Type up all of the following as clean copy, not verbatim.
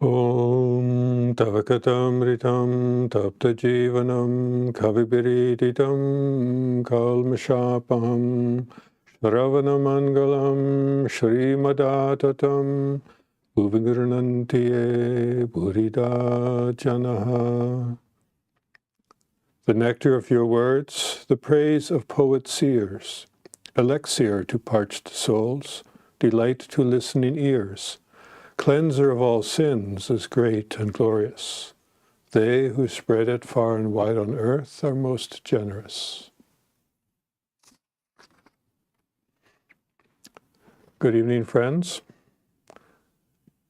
Om Tavakatamritam Taptajivanam Kavibiriditam Kalmashapam Shravanamangalam Shrimadatatam Bhuvinguranantiye Burida Janaha. The nectar of your words, the praise of poet-seers, elixir to parched souls, delight to listening ears, cleanser of all sins is great and glorious. They who spread it far and wide on earth are most generous. Good evening, friends.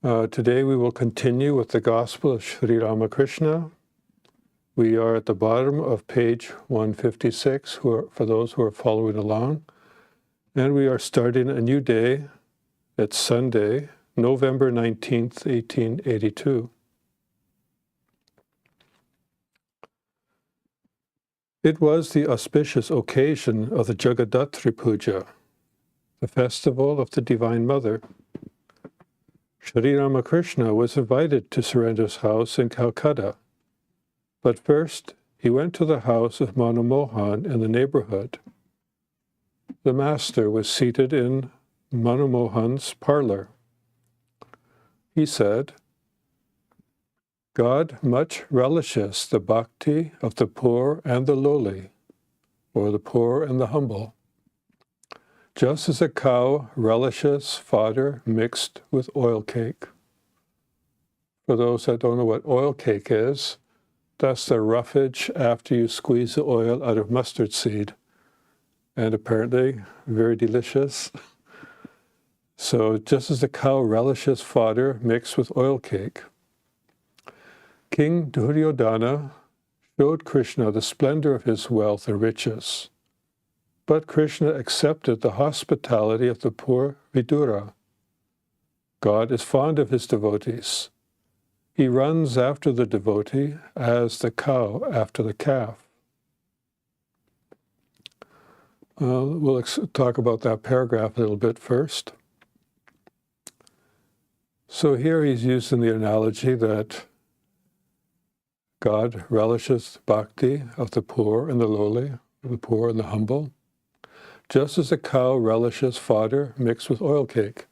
Today we will continue with the Gospel of Sri Ramakrishna. We are at the bottom of page 156 for those who are following along. And we are starting a new day. It's Sunday, November 19th, 1882. It was the auspicious occasion of the Jagadatri Puja, the festival of the Divine Mother. Sri Ramakrishna was invited to Surendra's house in Calcutta, but first he went to the house of Manu Mohan in the neighborhood. The master was seated in Manu Mohan's parlor. He said, God much relishes the bhakti of the poor and the lowly, or the poor and the humble, just as a cow relishes fodder mixed with oil cake. For those that don't know what oil cake is, that's the roughage after you squeeze the oil out of mustard seed, and apparently very delicious. So just as the cow relishes fodder mixed with oil cake, King Duryodhana showed Krishna the splendor of his wealth and riches. But Krishna accepted the hospitality of the poor Vidura. God is fond of his devotees. He runs after the devotee as the cow after the calf. We'll talk about that paragraph a little bit first. So here he's using the analogy that God relishes bhakti of the poor and the lowly, the poor and the humble, just as a cow relishes fodder mixed with oil cake.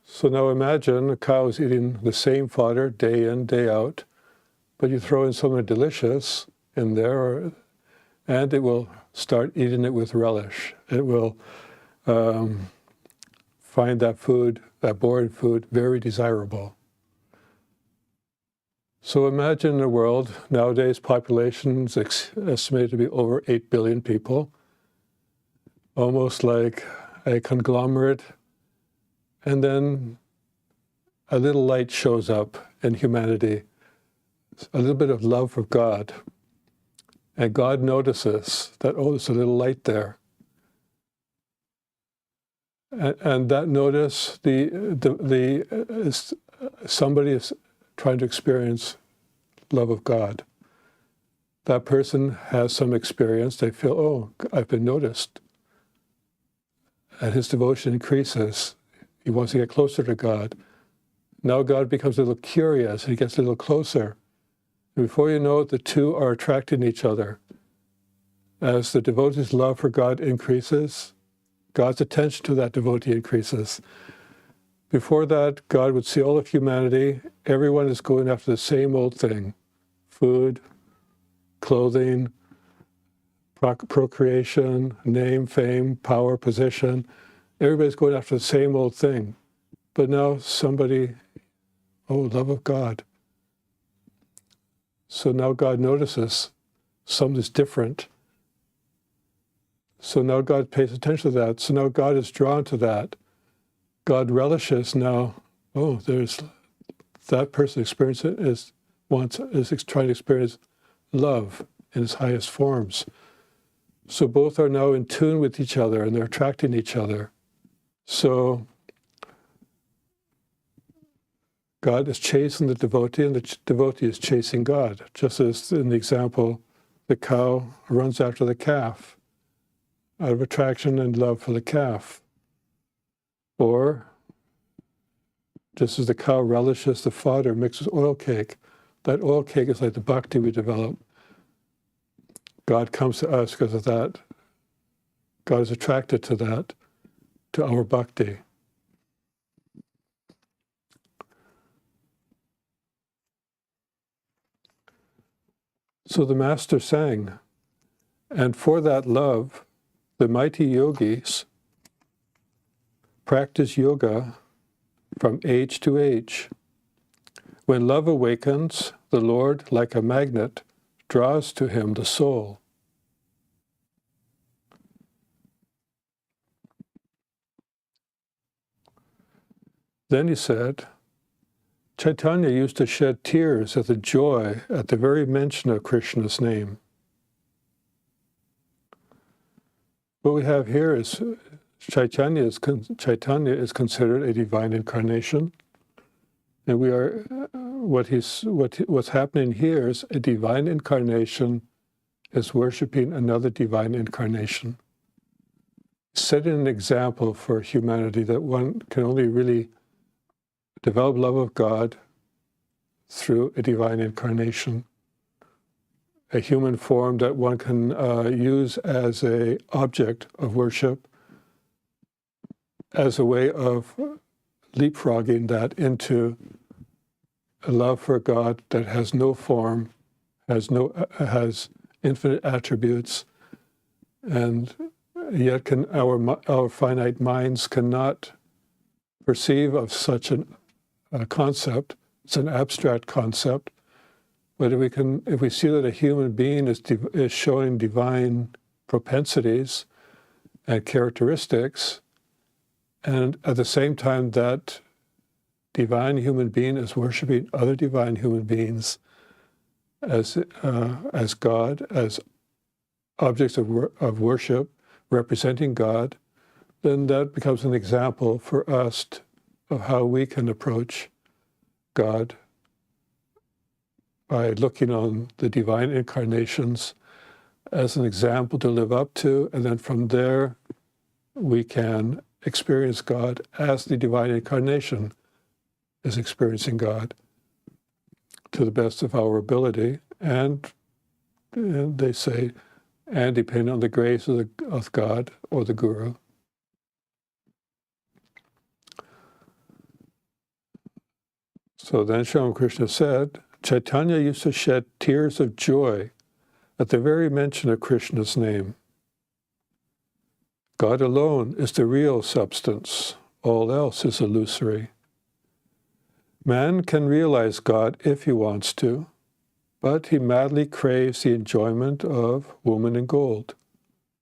So now imagine a cow is eating the same fodder day in, day out, but you throw in something delicious in there, and it will start eating it with relish. It will find that food, that boring food, very desirable. So imagine a world, nowadays population is estimated to be over 8 billion people, almost like a conglomerate, and then a little light shows up in humanity, a little bit of love for God, and God notices that, oh, there's a little light there. And that notice, somebody is trying to experience love of God. That person has some experience. They feel, oh, I've been noticed. And his devotion increases. He wants to get closer to God. Now God becomes a little curious. He gets a little closer. And before you know it, the two are attracting each other. As the devotee's love for God increases, God's attention to that devotee increases. Before that, God would see all of humanity. Everyone is going after the same old thing: food, clothing, procreation, name, fame, power, position. Everybody's going after the same old thing. But now somebody, oh, love of God. So now God notices something's different. So now God pays attention to that. So now God is drawn to that. God relishes now, oh, there's that person trying to experience love in its highest forms. So both are now in tune with each other and they're attracting each other. So God is chasing the devotee and the devotee is chasing God. Just as in the example, the cow runs after the calf out of attraction and love for the calf. Or Just as the cow relishes the fodder mixed with oil cake, that oil cake is like the bhakti we develop. God comes to us because of that. God is attracted to that, to our bhakti. So the Master sang, and for that love, the mighty yogis practice yoga from age to age. When love awakens, the Lord, like a magnet, draws to him the soul. Then he said, Chaitanya used to shed tears at the joy at the very mention of Krishna's name. What we have here is Chaitanya is considered a divine incarnation, and we are what's happening here is a divine incarnation is worshiping another divine incarnation, setting an example for humanity that one can only really develop love of God through a divine incarnation, a human form that one can use as an object of worship, as a way of leapfrogging that into a love for God that has no form, has infinite attributes, and yet our finite minds cannot perceive of such a concept. It's an abstract concept, but if we see that a human being is showing divine propensities and characteristics, and at the same time that divine human being is worshiping other divine human beings as God, as objects of worship, representing God, then that becomes an example for us of how we can approach God by looking on the divine incarnations as an example to live up to, and then from there we can experience God as the divine incarnation is experiencing God to the best of our ability, and they say, and depending on the grace of God or the Guru. So then Swami Ramakrishna said, Chaitanya used to shed tears of joy at the very mention of Krishna's name. God alone is the real substance. All else is illusory. Man can realize God if he wants to, but he madly craves the enjoyment of woman and gold,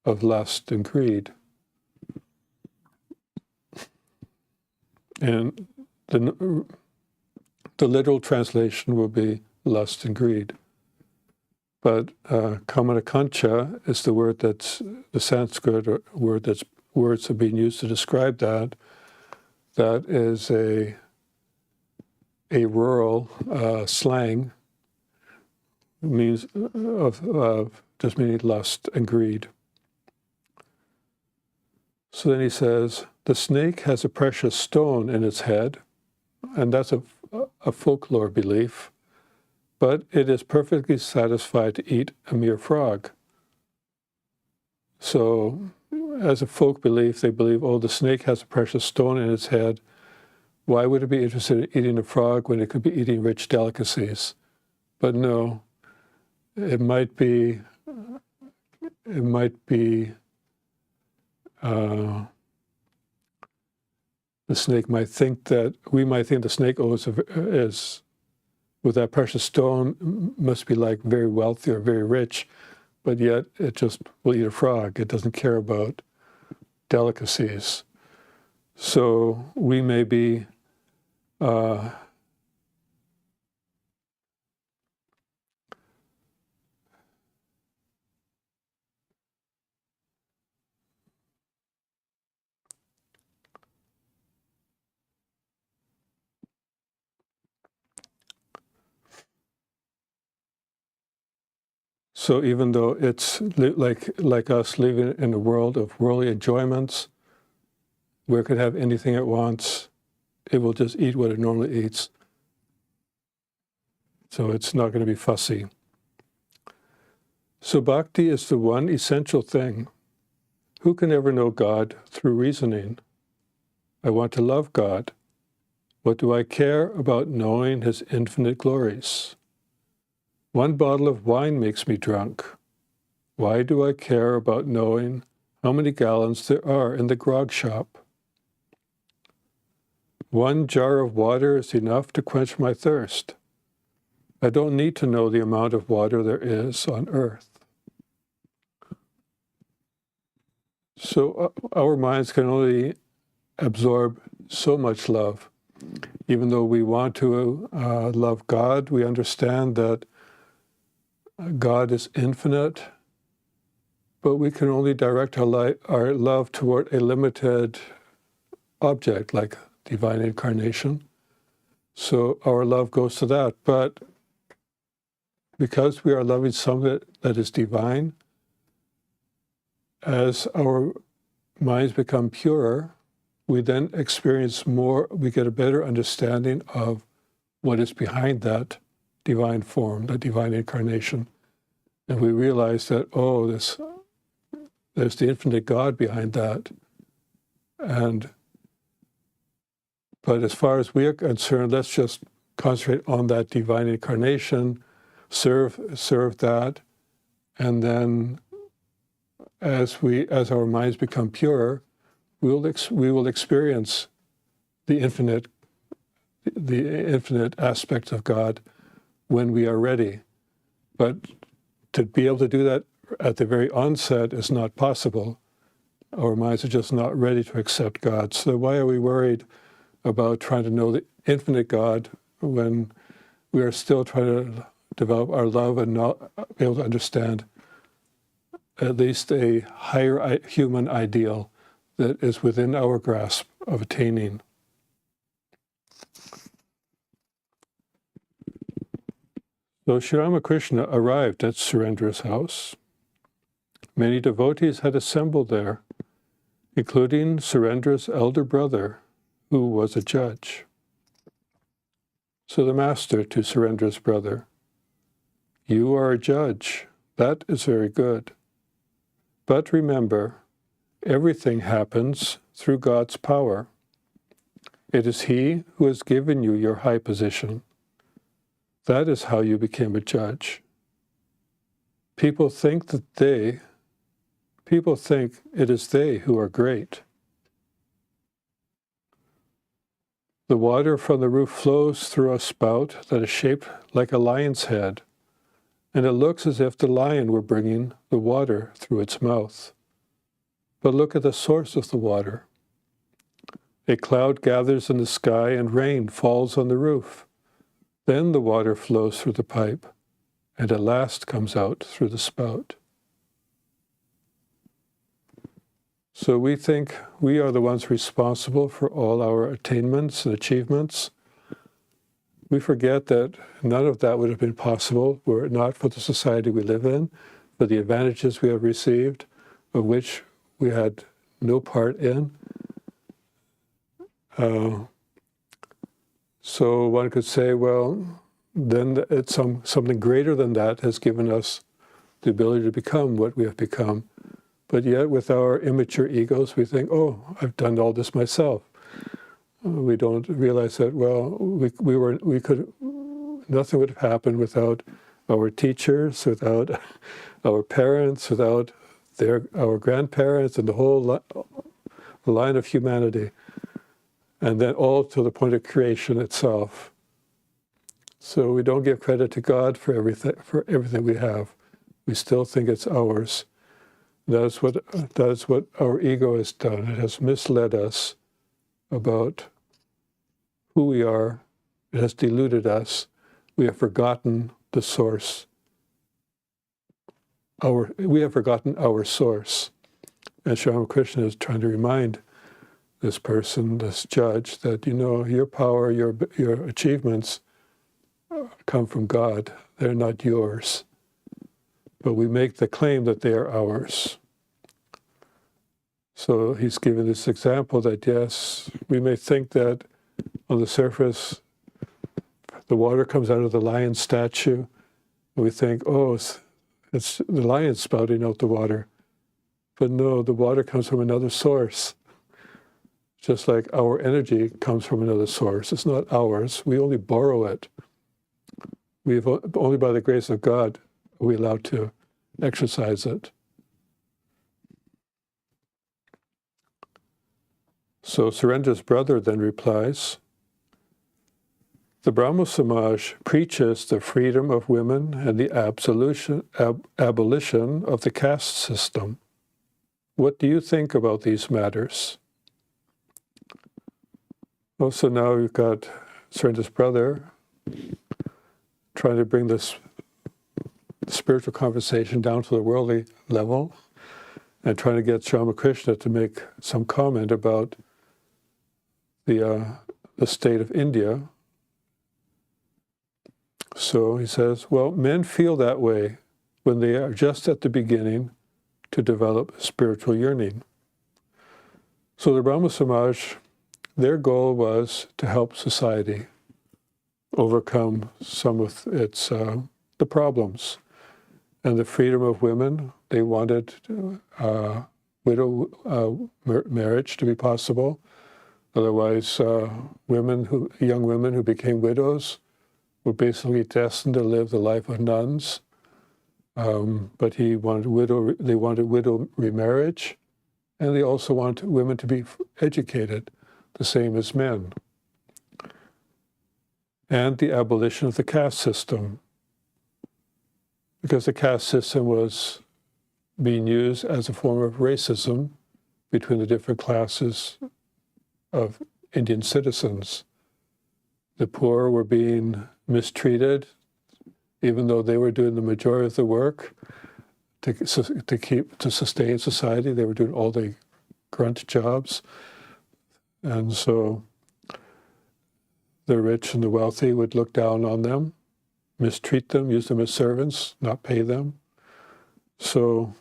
of lust and greed. And the literal translation will be lust and greed. But kamanakancha is the word that's the Sanskrit word that's words are being used to describe that. That is a rural slang, means of just meaning lust and greed. So then he says, the snake has a precious stone in its head, and that's a folklore belief, but it is perfectly satisfied to eat a mere frog. So as a folk belief, they believe, oh, the snake has a precious stone in its head. Why would it be interested in eating a frog when it could be eating rich delicacies? But no, it might be the snake might think that, we might think the snake is with that precious stone must be like very wealthy or very rich, but yet it just will eat a frog. It doesn't care about delicacies. So we may be so even though it's like us living in a world of worldly enjoyments, where it could have anything it wants, it will just eat what it normally eats. So it's not going to be fussy. So bhakti is the one essential thing. Who can ever know God through reasoning? I want to love God. What do I care about knowing His infinite glories? One bottle of wine makes me drunk. Why do I care about knowing how many gallons there are in the grog shop? One jar of water is enough to quench my thirst. I don't need to know the amount of water there is on earth. So our minds can only absorb so much love. Even though we want to love God, we understand that God is infinite, but we can only direct our love toward a limited object, like divine incarnation. So our love goes to that. But because we are loving something that is divine, as our minds become purer, we then experience more, we get a better understanding of what is behind that divine form, that divine incarnation. And we realize that, oh, there's the infinite God behind that. But as far as we are concerned, let's just concentrate on that divine incarnation, serve that, and then as our minds become purer, we will experience the infinite aspects of God when we are ready. But to be able to do that at the very onset is not possible. Our minds are just not ready to accept God. So why are we worried about trying to know the infinite God when we are still trying to develop our love and not be able to understand at least a higher human ideal that is within our grasp of attaining? So Sri Ramakrishna arrived at Surendra's house. Many devotees had assembled there, including Surendra's elder brother, who was a judge. So the master to Surendra's brother, "You are a judge. That is very good. But remember, everything happens through God's power. It is He who has given you your high position. That is how you became a judge. People think it is they who are great. The water from the roof flows through a spout that is shaped like a lion's head, and it looks as if the lion were bringing the water through its mouth. But look at the source of the water. A cloud gathers in the sky and rain falls on the roof. Then the water flows through the pipe, and at last comes out through the spout." So we think we are the ones responsible for all our attainments and achievements. We forget that none of that would have been possible were it not for the society we live in, for the advantages we have received, of which we had no part in. So one could say, well, then it's something greater than that has given us the ability to become what we have become. But yet with our immature egos, we think, oh, I've done all this myself. We don't realize that, well, nothing would have happened without our teachers, without our parents, without our grandparents, and the whole line of humanity. And then all to the point of creation itself. So we don't give credit to God for everything we have. We still think it's ours. That's what our ego has done. It has misled us about who we are. It has deluded us. We have forgotten the source. We have forgotten our source. And Sri Ramakrishna is trying to remind this person, this judge, that, your power, your achievements come from God. They're not yours. But we make the claim that they are ours. So he's giving this example that, yes, we may think that on the surface, the water comes out of the lion statue, and we think, oh, it's the lion spouting out the water. But no, the water comes from another source. Just like our energy comes from another source. It's not ours. We only borrow it. Only by the grace of God are we allowed to exercise it. So Surendra's brother then replies, the Brahmo Samaj preaches the freedom of women and the abolition of the caste system. What do you think about these matters? Well, so now you've got Surendra's brother trying to bring this spiritual conversation down to the worldly level and trying to get Ramakrishna to make some comment about the state of India. So he says, well, men feel that way when they are just at the beginning to develop spiritual yearning. So the Brahmo Samaj, their goal was to help society overcome some of its the problems. And the freedom of women, they wanted widow marriage to be possible. Otherwise, young women who became widows were basically destined to live the life of nuns. But they wanted widow remarriage, and they also want women to be educated, the same as men. And the abolition of the caste system, because the caste system was being used as a form of racism between the different classes of Indian citizens. The poor were being mistreated, even though they were doing the majority of the work to sustain society. They were doing all the grunt jobs. And so the rich and the wealthy would look down on them, mistreat them, use them as servants, not pay them. So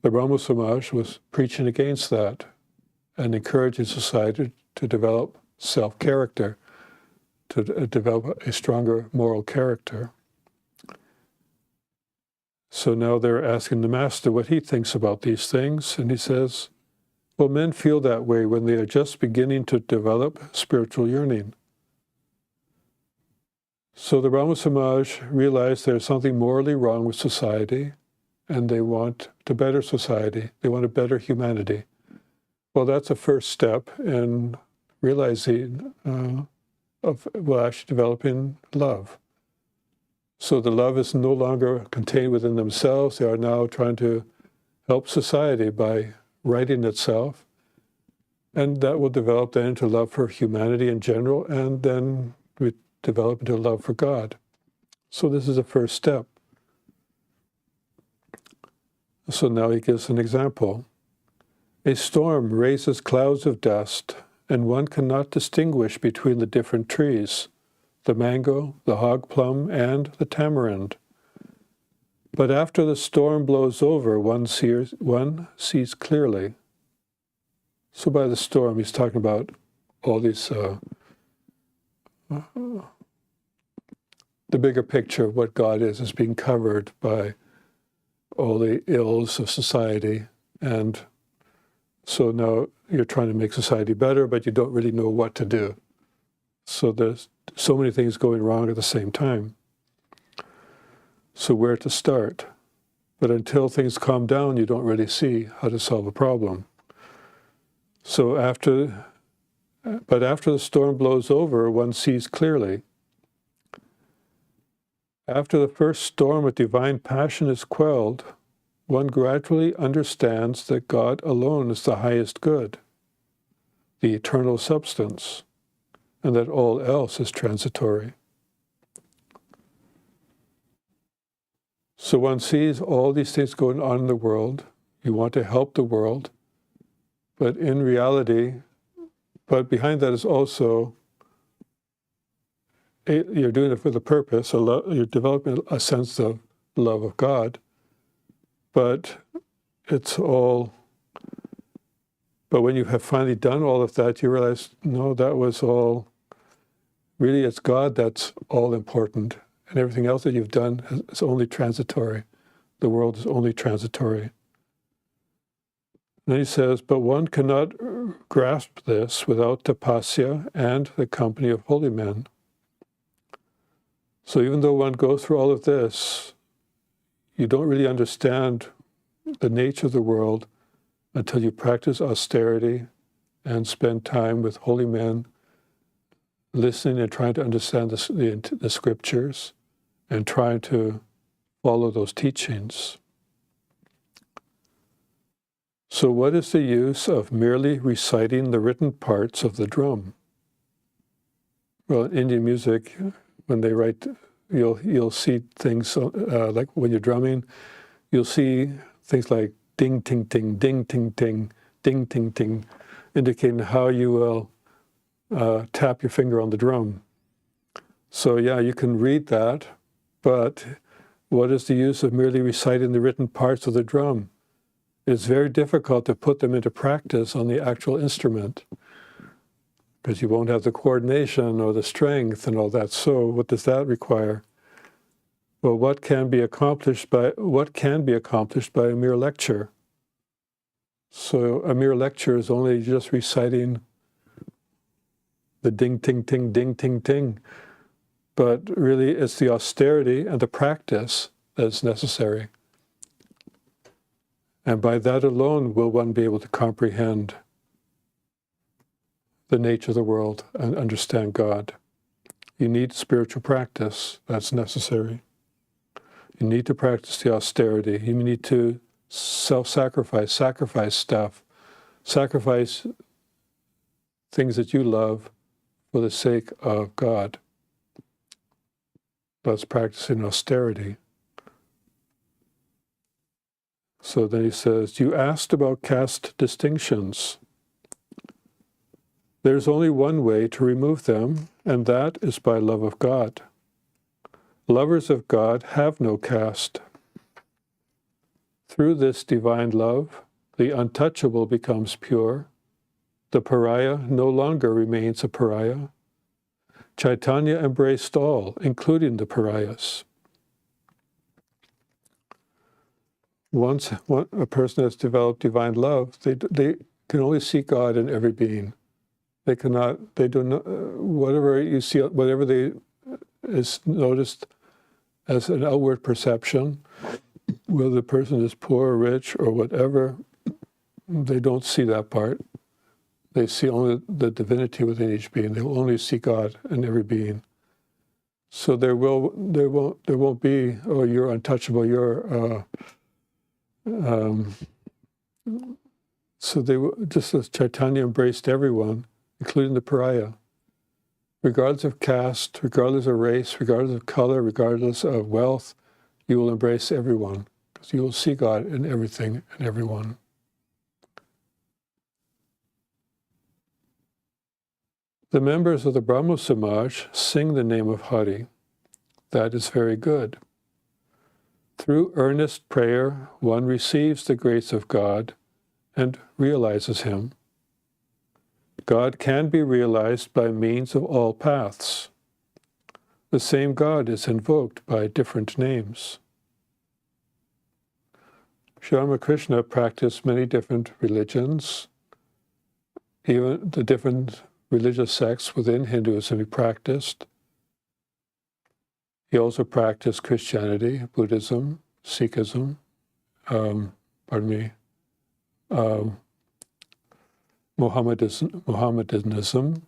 the Brahmo Samaj was preaching against that and encouraging society to develop self-character, to develop a stronger moral character. So now they're asking the Master what he thinks about these things, and he says, well, men feel that way when they are just beginning to develop spiritual yearning. So the Brahmo Samaj realized there's something morally wrong with society, and they want to better society. They want to better humanity. Well, that's a first step in realizing actually developing love. So the love is no longer contained within themselves. They are now trying to help society by righting itself. And that will develop then into love for humanity in general, and then we develop into love for God. So this is a first step. So now he gives an example. A storm raises clouds of dust, and one cannot distinguish between the different trees, the mango, the hog plum, and the tamarind. But after the storm blows over, one sees clearly. So by the storm, he's talking about all these, the bigger picture of what God is being covered by all the ills of society. And so now you're trying to make society better, but you don't really know what to do. So there's so many things going wrong at the same time. So where to start? But until things calm down, you don't really see how to solve a problem. So after the storm blows over, one sees clearly. After the first storm of divine passion is quelled, one gradually understands that God alone is the highest good, the eternal substance, and that all else is transitory. So one sees all these things going on in the world. You want to help the world, but in reality, but behind that is also, you're doing it for the purpose, you're developing a sense of love of God, but But when you have finally done all of that, you realize, no, that was all, really it's God that's all important. And everything else that you've done is only transitory. The world is only transitory. Then he says, but one cannot grasp this without tapasya and the company of holy men. So even though one goes through all of this, you don't really understand the nature of the world until you practice austerity and spend time with holy men, listening and trying to understand the scriptures and trying to follow those teachings. So what is the use of merely reciting the written parts of the drum? Well, in Indian music, when they write, you'll see things like when you're drumming, you'll see things like ding, ting, ting, ding, ting, ting, ding, ting, ting, indicating how you will tap your finger on the drum. So yeah, you can read that, but what is the use of merely reciting the written parts of the drum? It's very difficult to put them into practice on the actual instrument because you won't have the coordination or the strength and all that. So what does that require? Well, what can be accomplished by a mere lecture? So a mere lecture is only just reciting the ding, ting, ting, ding, ting, ting. But really it's the austerity and the practice that is necessary. And by that alone will one be able to comprehend the nature of the world and understand God. You need spiritual practice, that's necessary. You need to practice the austerity. You need to self-sacrifice, sacrifice stuff, sacrifice things that you love for the sake of God. That's practicing austerity. So then he says, you asked about caste distinctions. There's only one way to remove them, and that is by love of God. Lovers of God have no caste. Through this divine love, the untouchable becomes pure. The pariah no longer remains a pariah. Chaitanya embraced all, including the pariahs. Once a person has developed divine love, they can only see God in every being. They do not, whatever you see, whatever is noticed as an outward perception, whether the person is poor or rich or whatever, they don't see that part. They see only the divinity within each being. They will only see God in every being. So there won't be, oh, you're untouchable, you're so they just as Chaitanya embraced everyone, including the pariah, regardless of caste, regardless of race, regardless of color, regardless of wealth, you will embrace everyone because you will see God in everything and everyone. The members of the Brahmo Samaj sing the name of Hari. That is very good. Through earnest prayer, one receives the grace of God and realizes Him. God can be realized by means of all paths. The same God is invoked by different names. Sri Ramakrishna practiced many different religions. Even the different religious sects within Hinduism he practiced. He also practiced Christianity, Buddhism, Sikhism, Mohammedanism.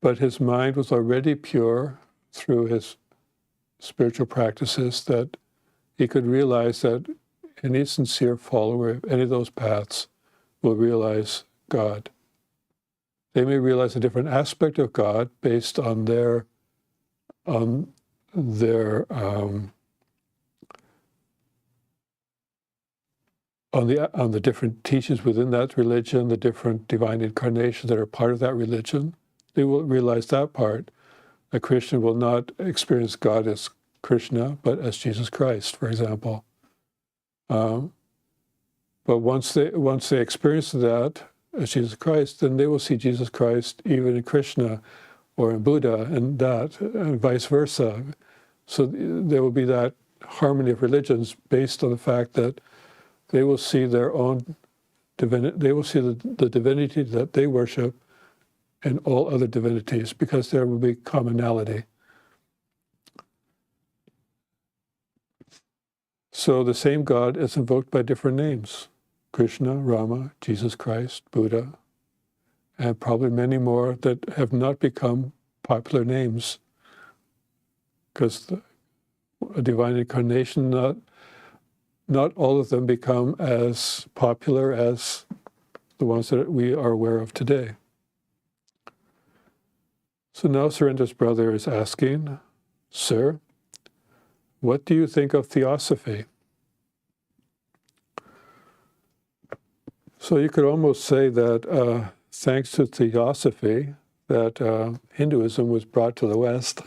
But his mind was already pure through his spiritual practices that he could realize that any sincere follower of any of those paths will realize God. They may realize a different aspect of God based on the different teachings within that religion, the different divine incarnations that are part of that religion. They will realize that part. A Christian will not experience God as Krishna, but as Jesus Christ, for example. But once they experience that as Jesus Christ, then they will see Jesus Christ even in Krishna or in Buddha, and that, and vice versa. So there will be that harmony of religions based on the fact that they will see their own divinity, they will see the divinity that they worship in all other divinities, because there will be commonality. So the same God is invoked by different names: Krishna, Rama, Jesus Christ, Buddha, and probably many more that have not become popular names, because a divine incarnation, not all of them become as popular as the ones that we are aware of today. So now Surendra's brother is asking, "Sir, what do you think of theosophy?" So you could almost say that thanks to theosophy, that Hinduism was brought to the West,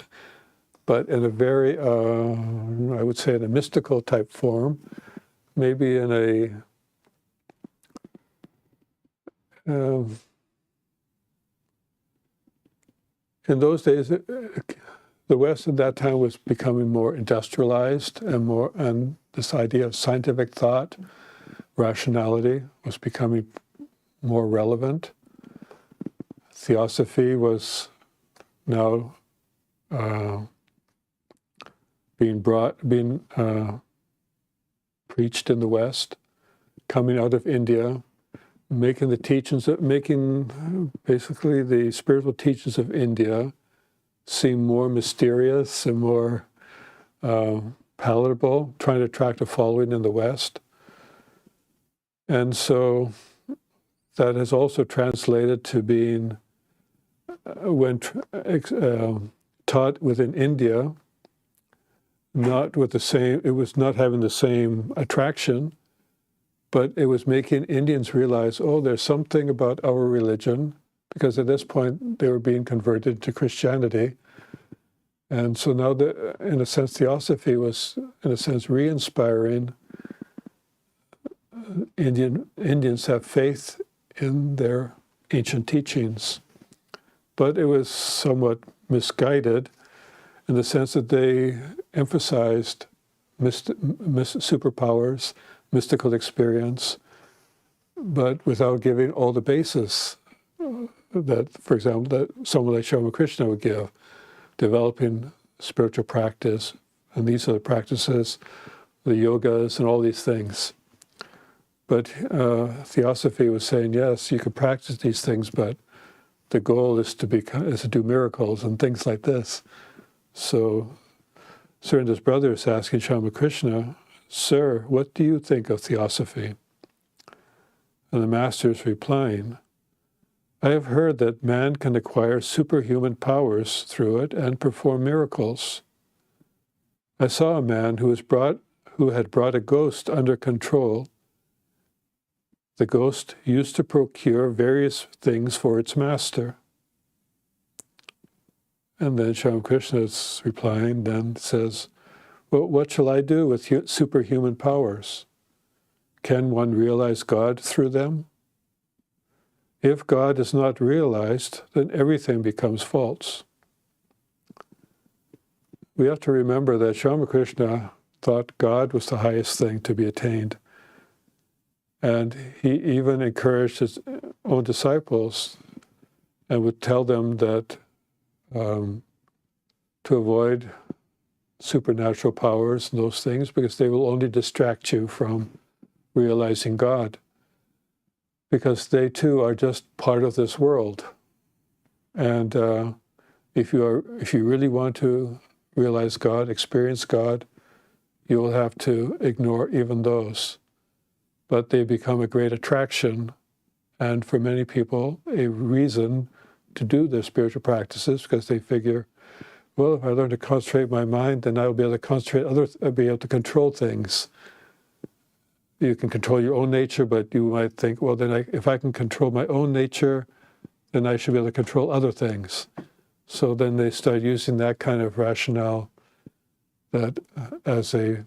but in a very, I would say in a mystical type form, maybe in in those days, the West at that time was becoming more industrialized, and this idea of scientific thought, rationality, was becoming more relevant. Theosophy was now being preached in the West, coming out of India, making basically the spiritual teachings of India seem more mysterious and more palatable, trying to attract a following in the West. And so that has also translated to being, when taught within India, it was not having the same attraction, but it was making Indians realize, oh, there's something about our religion, because at this point they were being converted to Christianity. And so now, in a sense, theosophy was, in a sense, re-inspiring Indians have faith in their ancient teachings. But it was somewhat misguided in the sense that they emphasized superpowers, mystical experience, but without giving all the basis that, for example, that someone like Swami Nikhilananda would give, developing spiritual practice, and these are the practices, the yogas, and all these things. But theosophy was saying, yes, you can practice these things, but the goal is to do miracles and things like this. So Surendra's brother is asking Swami Krishna, "Sir, what do you think of theosophy?" And the master is replying, "I have heard that man can acquire superhuman powers through it and perform miracles. I saw a man who had brought a ghost under control. The ghost used to procure various things for its master." And then Swami Krishna is replying, then says, "Well, what shall I do with superhuman powers? Can one realize God through them? If God is not realized, then everything becomes false." We have to remember that Swami Krishna thought God was the highest thing to be attained. And he even encouraged his own disciples and would tell them that to avoid supernatural powers and those things, because they will only distract you from realizing God. Because they too are just part of this world. And if you really want to realize God, experience God, you will have to ignore even those. But they become a great attraction, and for many people, a reason to do their spiritual practices, because they figure, well, if I learn to concentrate my mind, then I'll be able to I'll be able to control things. You can control your own nature, but you might think, well, then if I can control my own nature, then I should be able to control other things. So then they start using that kind of rationale that as a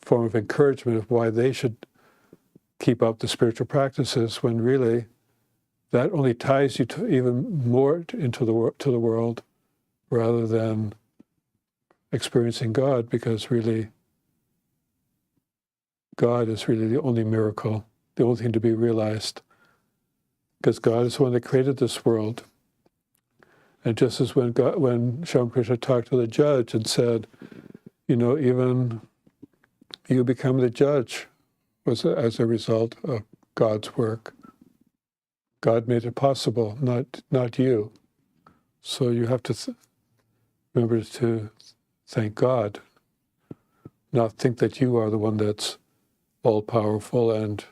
form of encouragement of why they should keep up the spiritual practices, when really that only ties you to even more into the world, rather than experiencing God, because really God is really the only miracle, the only thing to be realized, because God is the one that created this world. And just as when Sri Ramakrishna talked to the judge and said, even you become the judge was as a result of God's work. God made it possible, not you. So you have to remember to thank God, not think that you are the one that's all-powerful and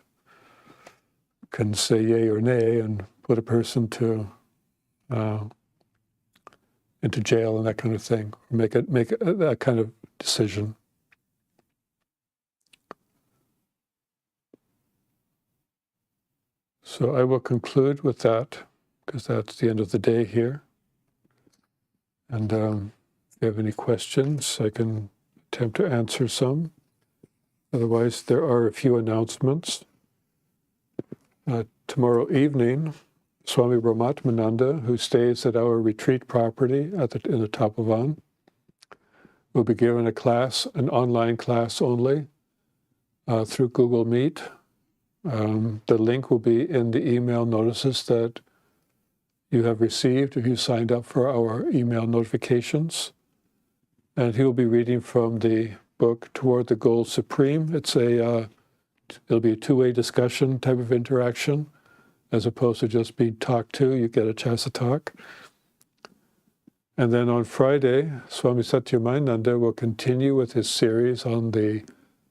can say yay or nay and put a person into jail and that kind of thing, or make that kind of decision. So I will conclude with that, because that's the end of the day here. And if you have any questions, I can attempt to answer some. Otherwise, there are a few announcements. Tomorrow evening, Swami Nikhilananda, who stays at our retreat property in the Tapovan, will be given a class, an online class only, through Google Meet. The link will be in the email notices that you have received if you signed up for our email notifications. And he will be reading from the book Toward the Goal Supreme. It'll be a two-way discussion type of interaction, as opposed to just being talked to. You get a chance to talk. And then on Friday, Swami Satyamananda will continue with his series on the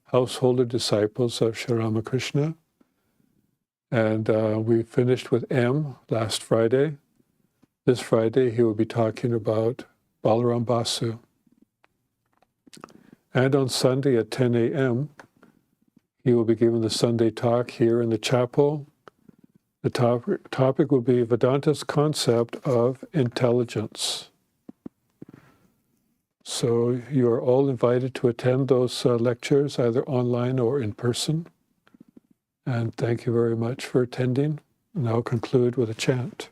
householder disciples of Sri Ramakrishna. And we finished with M last Friday. This Friday, he will be talking about Balaram Basu. And on Sunday at 10 a.m., he will be giving the Sunday talk here in the chapel. The topic will be Vedanta's concept of intelligence. So you are all invited to attend those lectures, either online or in person. And thank you very much for attending. And I'll conclude with a chant.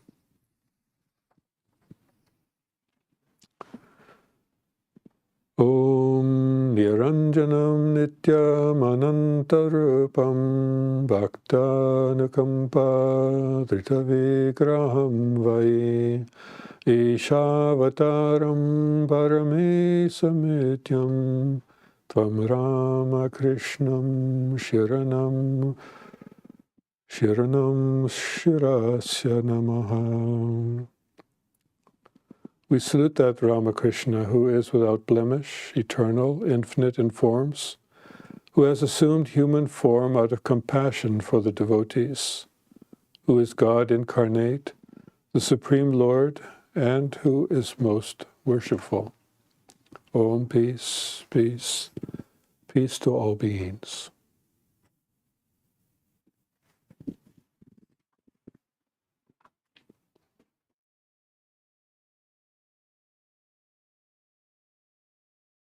Om Niranjanam Nityam Anantarupam Bhaktanukampa Dritavigraham Vai Ishavataram Paramesamityam Tvam Ramakrishnam Shiranam Shirasya Namaha. We salute that Ramakrishna who is without blemish, eternal, infinite in forms, who has assumed human form out of compassion for the devotees, who is God incarnate, the Supreme Lord, and who is most worshipful. Om, peace, peace, peace to all beings.